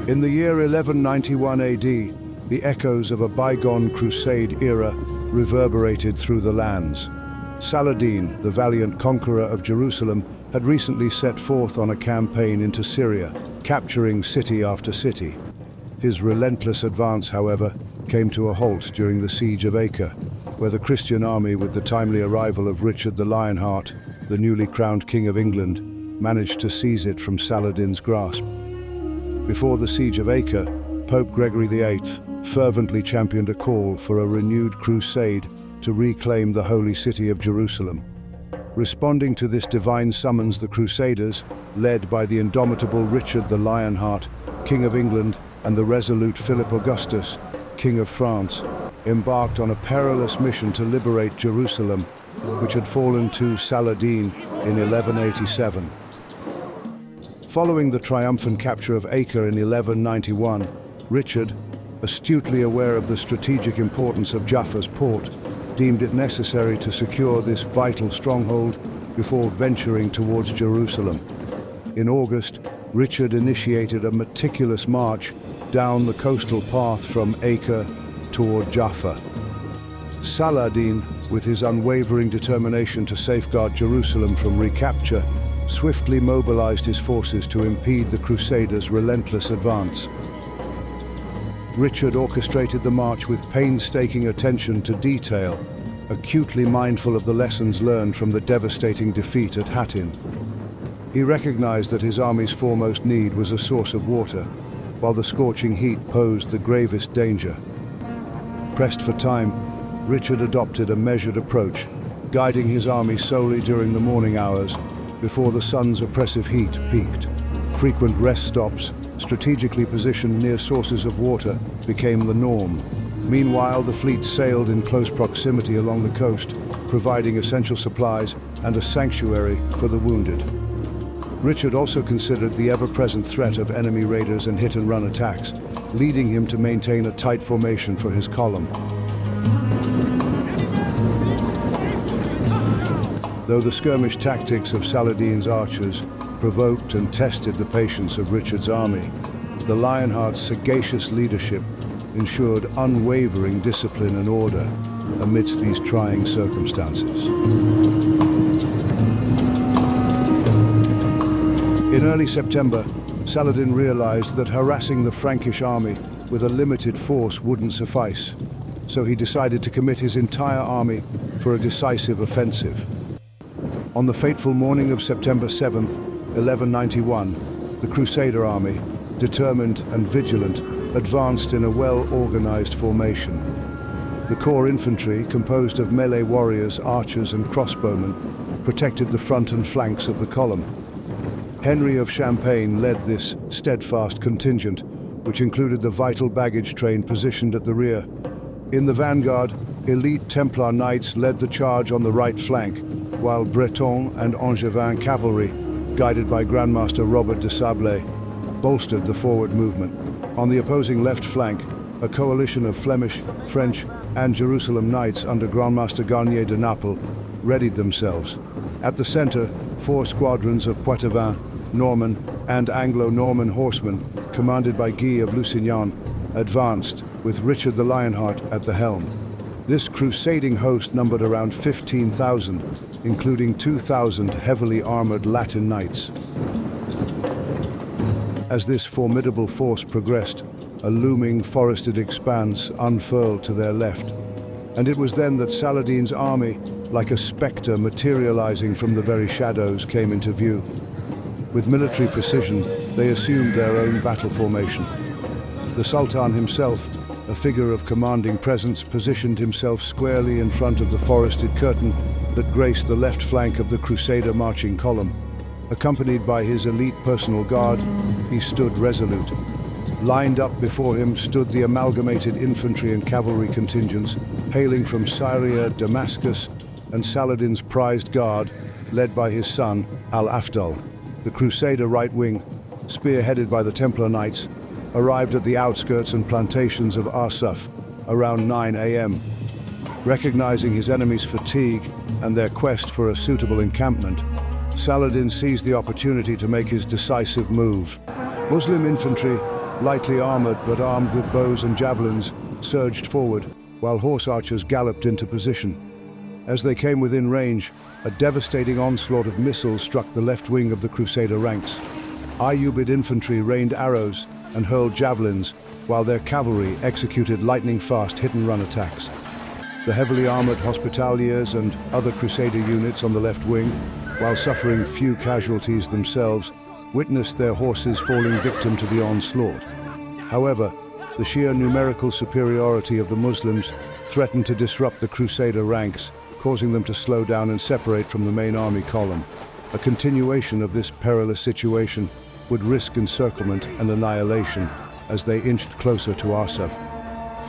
In the year 1191 AD, the echoes of a bygone Crusade era reverberated through the lands. Saladin, the valiant conqueror of Jerusalem, had recently set forth on a campaign into Syria, capturing city after city. His relentless advance, however, came to a halt during the siege of Acre, where the Christian army, with the timely arrival of Richard the Lionheart, the newly crowned King of England, managed to seize it from Saladin's grasp. Before the siege of Acre, Pope Gregory VIII fervently championed a call for a renewed crusade to reclaim the holy city of Jerusalem. Responding to this divine summons, the Crusaders, led by the indomitable Richard the Lionheart, King of England, and the resolute Philip Augustus, King of France, embarked on a perilous mission to liberate Jerusalem, which had fallen to Saladin in 1187. Following the triumphant capture of Acre in 1191, Richard, astutely aware of the strategic importance of Jaffa's port, deemed it necessary to secure this vital stronghold before venturing towards Jerusalem. In August, Richard initiated a meticulous march down the coastal path from Acre toward Jaffa. Saladin, with his unwavering determination to safeguard Jerusalem from recapture, swiftly mobilized his forces to impede the Crusaders' relentless advance. Richard orchestrated the march with painstaking attention to detail, acutely mindful of the lessons learned from the devastating defeat at Hattin. He recognized that his army's foremost need was a source of water, while the scorching heat posed the gravest danger. Pressed for time, Richard adopted a measured approach, guiding his army solely during the morning hours before the sun's oppressive heat peaked. Frequent rest stops, strategically positioned near sources of water, became the norm. Meanwhile, the fleet sailed in close proximity along the coast, providing essential supplies and a sanctuary for the wounded. Richard also considered the ever-present threat of enemy raiders and hit-and-run attacks, leading him to maintain a tight formation for his column. Though the skirmish tactics of Saladin's archers provoked and tested the patience of Richard's army, the Lionheart's sagacious leadership ensured unwavering discipline and order amidst these trying circumstances. In early September, Saladin realized that harassing the Frankish army with a limited force wouldn't suffice, so he decided to commit his entire army for a decisive offensive. On the fateful morning of September 7th, 1191, the Crusader army, determined and vigilant, advanced in a well-organized formation. The core infantry, composed of melee warriors, archers, and crossbowmen, protected the front and flanks of the column. Henry of Champagne led this steadfast contingent, which included the vital baggage train positioned at the rear. In the vanguard, elite Templar knights led the charge on the right flank, while Breton and Angevin cavalry, guided by Grandmaster Robert de Sablé, bolstered the forward movement. On the opposing left flank, a coalition of Flemish, French, and Jerusalem knights under Grandmaster Garnier de Naples readied themselves. At the center, 4 squadrons of Poitevin, Norman, and Anglo-Norman horsemen, commanded by Guy of Lusignan, advanced, with Richard the Lionheart at the helm. This crusading host numbered around 15,000, including 2,000 heavily armored Latin knights. As this formidable force progressed, a looming forested expanse unfurled to their left, and it was then that Saladin's army, like a spectre materializing from the very shadows, came into view. With military precision, they assumed their own battle formation. The Sultan himself, a figure of commanding presence, positioned himself squarely in front of the forested curtain that graced the left flank of the Crusader marching column. Accompanied by his elite personal guard, he stood resolute. Lined up before him stood the amalgamated infantry and cavalry contingents, hailing from Syria, Damascus, and Saladin's prized guard, led by his son, Al-Afdal. The Crusader right wing, spearheaded by the Templar Knights, arrived at the outskirts and plantations of Arsuf around 9 a.m. Recognizing his enemy's fatigue and their quest for a suitable encampment, Saladin seized the opportunity to make his decisive move. Muslim infantry, lightly armored but armed with bows and javelins, surged forward, while horse archers galloped into position. As they came within range, a devastating onslaught of missiles struck the left wing of the Crusader ranks. Ayyubid infantry rained arrows and hurled javelins, while their cavalry executed lightning-fast hit-and-run attacks. The heavily armored Hospitaliers and other Crusader units on the left wing, while suffering few casualties themselves, witnessed their horses falling victim to the onslaught. However, the sheer numerical superiority of the Muslims threatened to disrupt the Crusader ranks, causing them to slow down and separate from the main army column. A continuation of this perilous situation would risk encirclement and annihilation as they inched closer to Arsuf.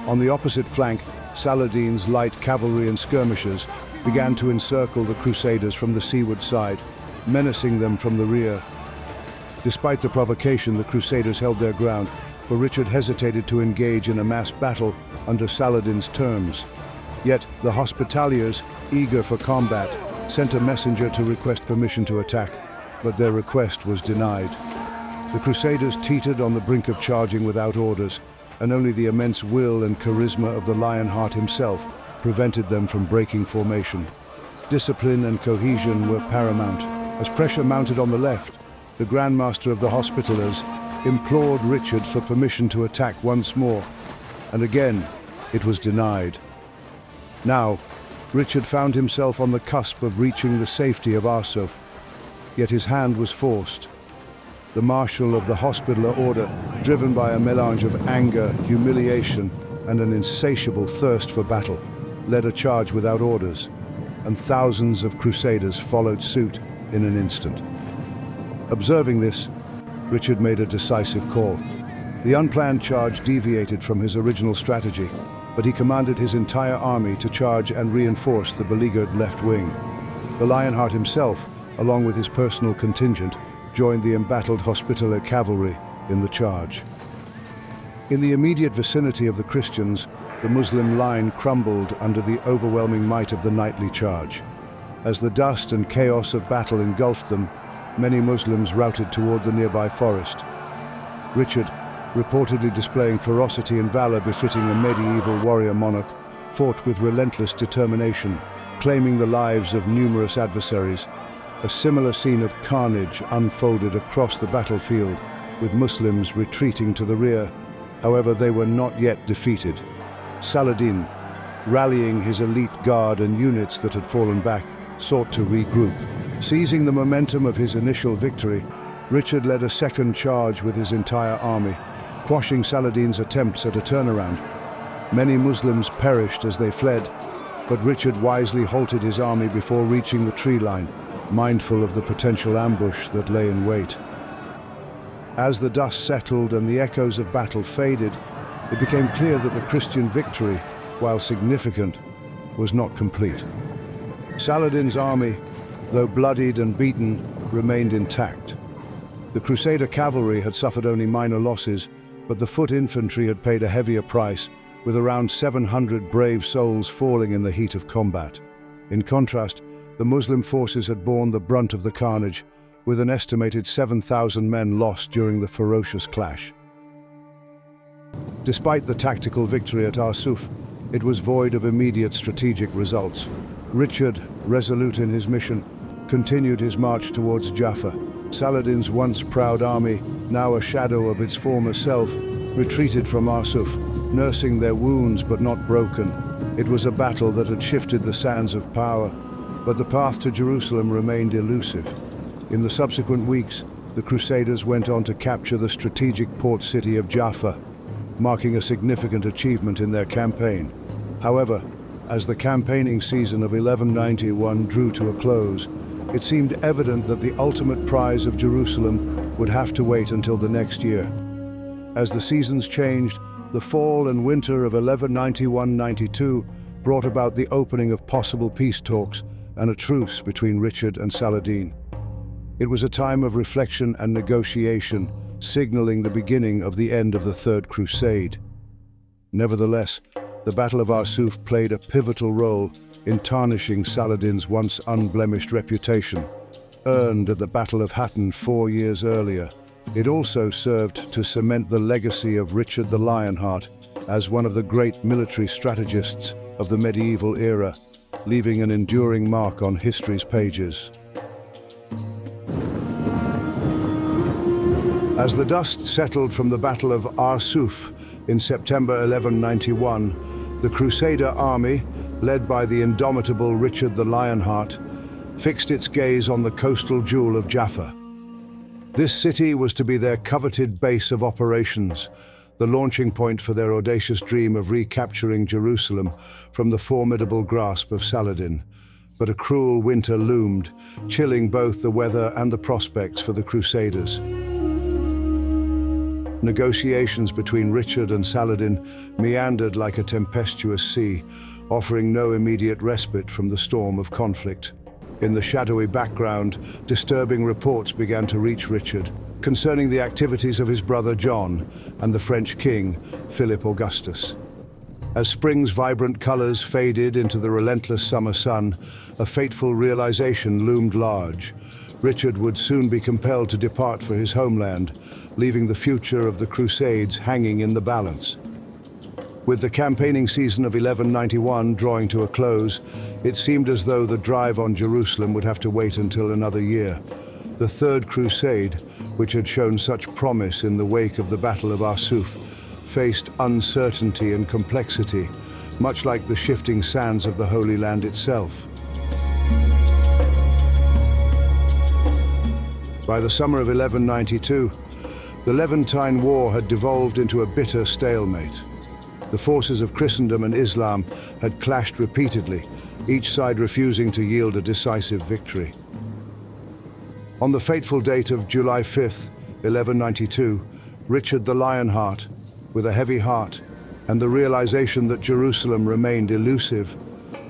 On the opposite flank, Saladin's light cavalry and skirmishers began to encircle the Crusaders from the seaward side, menacing them from the rear. Despite the provocation, the Crusaders held their ground, for Richard hesitated to engage in a mass battle under Saladin's terms. Yet the Hospitaliers, eager for combat, sent a messenger to request permission to attack, but their request was denied. The Crusaders teetered on the brink of charging without orders, and only the immense will and charisma of the Lionheart himself prevented them from breaking formation. Discipline and cohesion were paramount. As pressure mounted on the left, the Grandmaster of the Hospitallers implored Richard for permission to attack once more, and again it was denied. Now, Richard found himself on the cusp of reaching the safety of Arsuf, yet his hand was forced. The Marshal of the Hospitaller Order, driven by a melange of anger, humiliation, and an insatiable thirst for battle, led a charge without orders, and thousands of Crusaders followed suit in an instant. Observing this, Richard made a decisive call. The unplanned charge deviated from his original strategy, but he commanded his entire army to charge and reinforce the beleaguered left wing. The Lionheart himself, along with his personal contingent, joined the embattled Hospitaller cavalry in the charge. In the immediate vicinity of the Christians, the Muslim line crumbled under the overwhelming might of the nightly charge. As the dust and chaos of battle engulfed them, many Muslims routed toward the nearby forest. Richard, reportedly displaying ferocity and valor befitting a medieval warrior monarch, fought with relentless determination, claiming the lives of numerous adversaries. A similar scene of carnage unfolded across the battlefield, with Muslims retreating to the rear. However, they were not yet defeated. Saladin, rallying his elite guard and units that had fallen back, sought to regroup. Seizing the momentum of his initial victory, Richard led a second charge with his entire army, quashing Saladin's attempts at a turnaround. Many Muslims perished as they fled, but Richard wisely halted his army before reaching the tree line, mindful of the potential ambush that lay in wait. As the dust settled and the echoes of battle faded, it became clear that the Christian victory, while significant, was not complete. Saladin's army, though bloodied and beaten, remained intact. The Crusader cavalry had suffered only minor losses, but the foot infantry had paid a heavier price, with around 700 brave souls falling in the heat of combat. In contrast, the Muslim forces had borne the brunt of the carnage, with an estimated 7,000 men lost during the ferocious clash. Despite the tactical victory at Arsuf, it was void of immediate strategic results. Richard, resolute in his mission, continued his march towards Jaffa. Saladin's once proud army, now a shadow of its former self, retreated from Arsuf, nursing their wounds but not broken. It was a battle that had shifted the sands of power, but the path to Jerusalem remained elusive. In the subsequent weeks, the Crusaders went on to capture the strategic port city of Jaffa, marking a significant achievement in their campaign. However, as the campaigning season of 1191 drew to a close, it seemed evident that the ultimate prize of Jerusalem would have to wait until the next year. As the seasons changed, the fall and winter of 1191-92 brought about the opening of possible peace talks and a truce between Richard and Saladin. It was a time of reflection and negotiation, signaling the beginning of the end of the Third Crusade. Nevertheless, the Battle of Arsuf played a pivotal role in tarnishing Saladin's once unblemished reputation, earned at the Battle of Hattin 4 years earlier. It also served to cement the legacy of Richard the Lionheart as one of the great military strategists of the medieval era, leaving an enduring mark on history's pages. As the dust settled from the Battle of Arsuf in September 1191, the Crusader army, led by the indomitable Richard the Lionheart, fixed its gaze on the coastal jewel of Jaffa. This city was to be their coveted base of operations, the launching point for their audacious dream of recapturing Jerusalem from the formidable grasp of Saladin. But a cruel winter loomed, chilling both the weather and the prospects for the Crusaders. Negotiations between Richard and Saladin meandered like a tempestuous sea, offering no immediate respite from the storm of conflict. In the shadowy background, disturbing reports began to reach Richard concerning the activities of his brother John and the French king, Philip Augustus. As spring's vibrant colors faded into the relentless summer sun, a fateful realization loomed large. Richard would soon be compelled to depart for his homeland, leaving the future of the Crusades hanging in the balance. With the campaigning season of 1191 drawing to a close, it seemed as though the drive on Jerusalem would have to wait until another year. The Third Crusade, which had shown such promise in the wake of the Battle of Arsuf, faced uncertainty and complexity, much like the shifting sands of the Holy Land itself. By the summer of 1192, the Levantine War had devolved into a bitter stalemate. The forces of Christendom and Islam had clashed repeatedly, each side refusing to yield a decisive victory. On the fateful date of July 5th, 1192, Richard the Lionheart, with a heavy heart and the realization that Jerusalem remained elusive,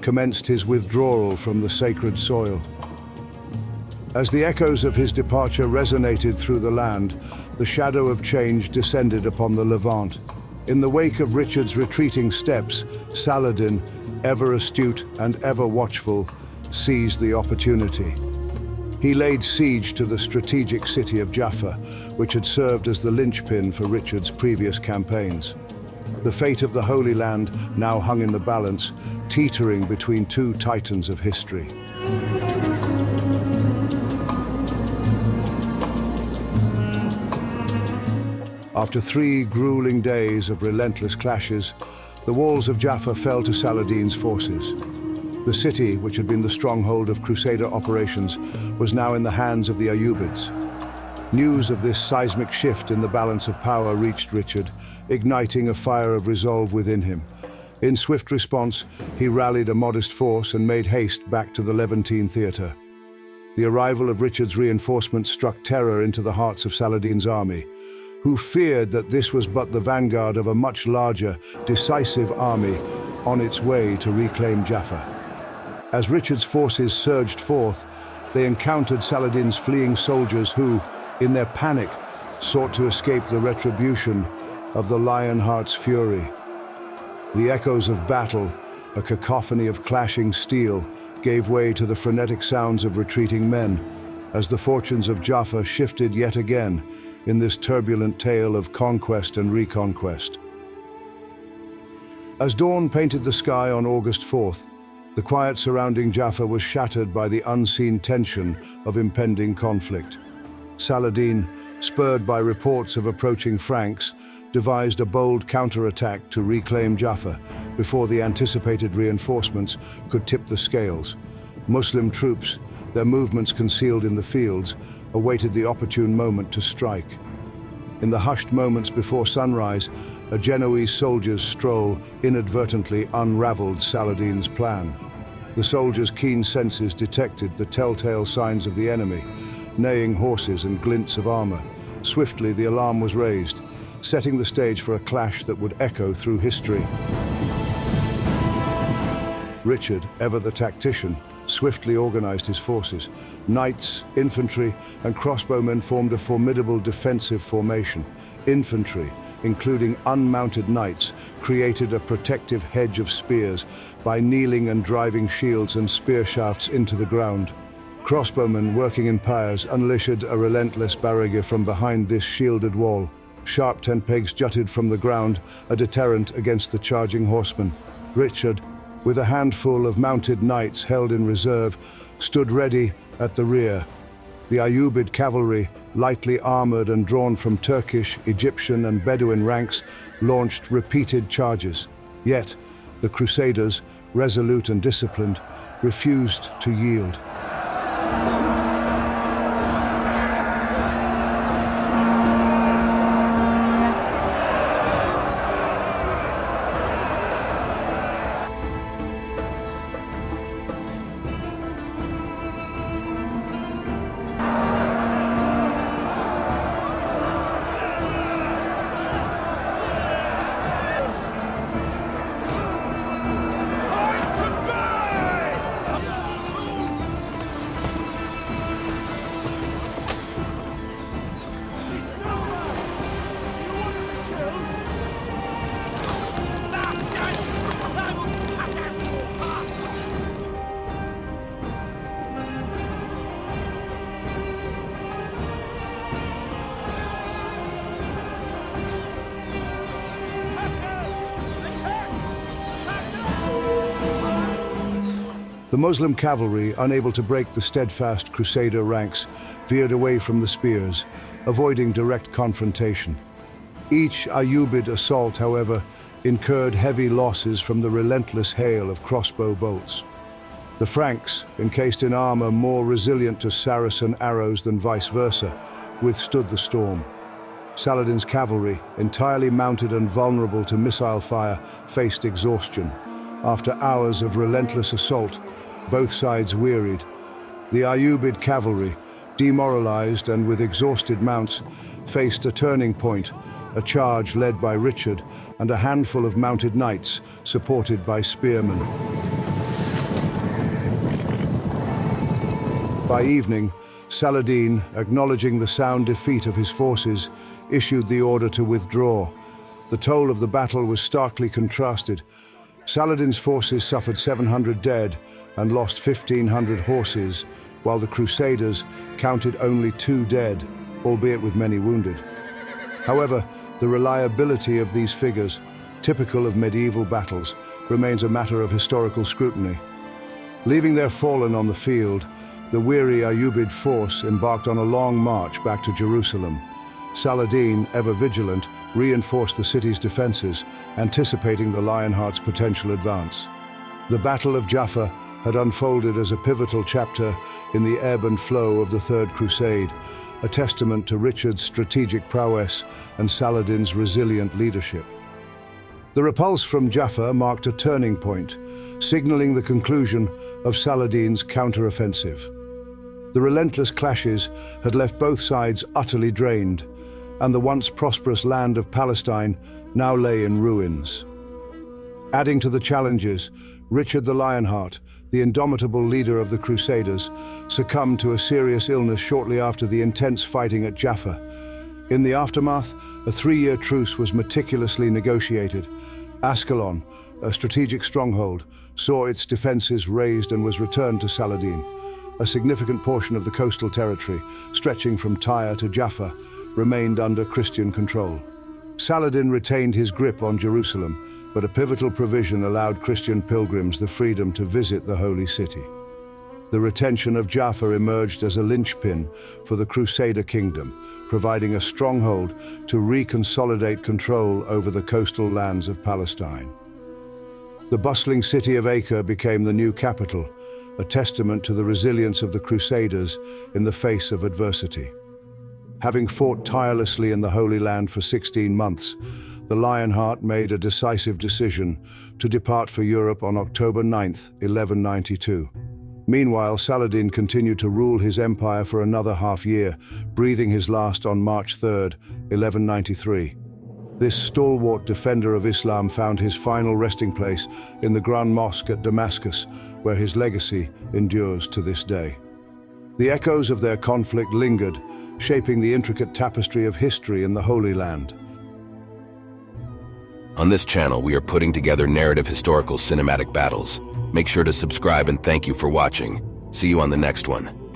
commenced his withdrawal from the sacred soil. As the echoes of his departure resonated through the land, the shadow of change descended upon the Levant. In the wake of Richard's retreating steps, Saladin, ever astute and ever watchful, seized the opportunity. He laid siege to the strategic city of Jaffa, which had served as the linchpin for Richard's previous campaigns. The fate of the Holy Land now hung in the balance, teetering between two titans of history. After 3 grueling days of relentless clashes, the walls of Jaffa fell to Saladin's forces. The city, which had been the stronghold of Crusader operations, was now in the hands of the Ayyubids. News of this seismic shift in the balance of power reached Richard, igniting a fire of resolve within him. In swift response, he rallied a modest force and made haste back to the Levantine theater. The arrival of Richard's reinforcements struck terror into the hearts of Saladin's army, who feared that this was but the vanguard of a much larger, decisive army on its way to reclaim Jaffa. As Richard's forces surged forth, they encountered Saladin's fleeing soldiers who, in their panic, sought to escape the retribution of the Lionheart's fury. The echoes of battle, a cacophony of clashing steel, gave way to the frenetic sounds of retreating men, as the fortunes of Jaffa shifted yet again in this turbulent tale of conquest and reconquest. As dawn painted the sky on August 4th, the quiet surrounding Jaffa was shattered by the unseen tension of impending conflict. Saladin, spurred by reports of approaching Franks, devised a bold counterattack to reclaim Jaffa before the anticipated reinforcements could tip the scales. Muslim troops, their movements concealed in the fields, awaited the opportune moment to strike. In the hushed moments before sunrise, a Genoese soldier's stroll inadvertently unraveled Saladin's plan. The soldier's keen senses detected the telltale signs of the enemy, neighing horses and glints of armor. Swiftly, the alarm was raised, setting the stage for a clash that would echo through history. Richard, ever the tactician, swiftly organized his forces. Knights, infantry, and crossbowmen formed a formidable defensive formation. Infantry, including unmounted knights, created a protective hedge of spears by kneeling and driving shields and spear shafts into the ground. Crossbowmen working in pairs unleashed a relentless barrage from behind this shielded wall. Sharp tent pegs jutted from the ground, a deterrent against the charging horsemen. Richard, with a handful of mounted knights held in reserve, stood ready at the rear. The Ayyubid cavalry, lightly armored and drawn from Turkish, Egyptian and Bedouin ranks, launched repeated charges. Yet, the Crusaders, resolute and disciplined, refused to yield. The Muslim cavalry, unable to break the steadfast Crusader ranks, veered away from the spears, avoiding direct confrontation. Each Ayyubid assault, however, incurred heavy losses from the relentless hail of crossbow bolts. The Franks, encased in armor more resilient to Saracen arrows than vice versa, withstood the storm. Saladin's cavalry, entirely mounted and vulnerable to missile fire, faced exhaustion. After hours of relentless assault, both sides wearied. The Ayyubid cavalry, demoralized and with exhausted mounts, faced a turning point, a charge led by Richard and a handful of mounted knights supported by spearmen. By evening, Saladin, acknowledging the sound defeat of his forces, issued the order to withdraw. The toll of the battle was starkly contrasted. Saladin's forces suffered 700 dead and lost 1,500 horses, while the Crusaders counted only 2 dead, albeit with many wounded. However, the reliability of these figures, typical of medieval battles, remains a matter of historical scrutiny. Leaving their fallen on the field, the weary Ayyubid force embarked on a long march back to Jerusalem. Saladin, ever vigilant, reinforced the city's defenses, anticipating the Lionheart's potential advance. The Battle of Jaffa had unfolded as a pivotal chapter in the ebb and flow of the Third Crusade, a testament to Richard's strategic prowess and Saladin's resilient leadership. The repulse from Jaffa marked a turning point, signaling the conclusion of Saladin's counteroffensive. The relentless clashes had left both sides utterly drained, and the once prosperous land of Palestine now lay in ruins. Adding to the challenges, Richard the Lionheart, the indomitable leader of the Crusaders, succumbed to a serious illness shortly after the intense fighting at Jaffa. In the aftermath, a 3-year truce was meticulously negotiated. Ascalon, a strategic stronghold, saw its defenses raised and was returned to Saladin. A significant portion of the coastal territory, stretching from Tyre to Jaffa, remained under Christian control. Saladin retained his grip on Jerusalem, but a pivotal provision allowed Christian pilgrims the freedom to visit the Holy City. The retention of Jaffa emerged as a linchpin for the Crusader kingdom, providing a stronghold to reconsolidate control over the coastal lands of Palestine. The bustling city of Acre became the new capital, a testament to the resilience of the Crusaders in the face of adversity. Having fought tirelessly in the Holy Land for 16 months, the Lionheart made a decisive decision to depart for Europe on October 9, 1192. Meanwhile, Saladin continued to rule his empire for another half-year, breathing his last on March 3, 1193. This stalwart defender of Islam found his final resting place in the Grand Mosque at Damascus, where his legacy endures to this day. The echoes of their conflict lingered, shaping the intricate tapestry of history in the Holy Land. On this channel, we are putting together narrative historical cinematic battles. Make sure to subscribe and thank you for watching. See you on the next one.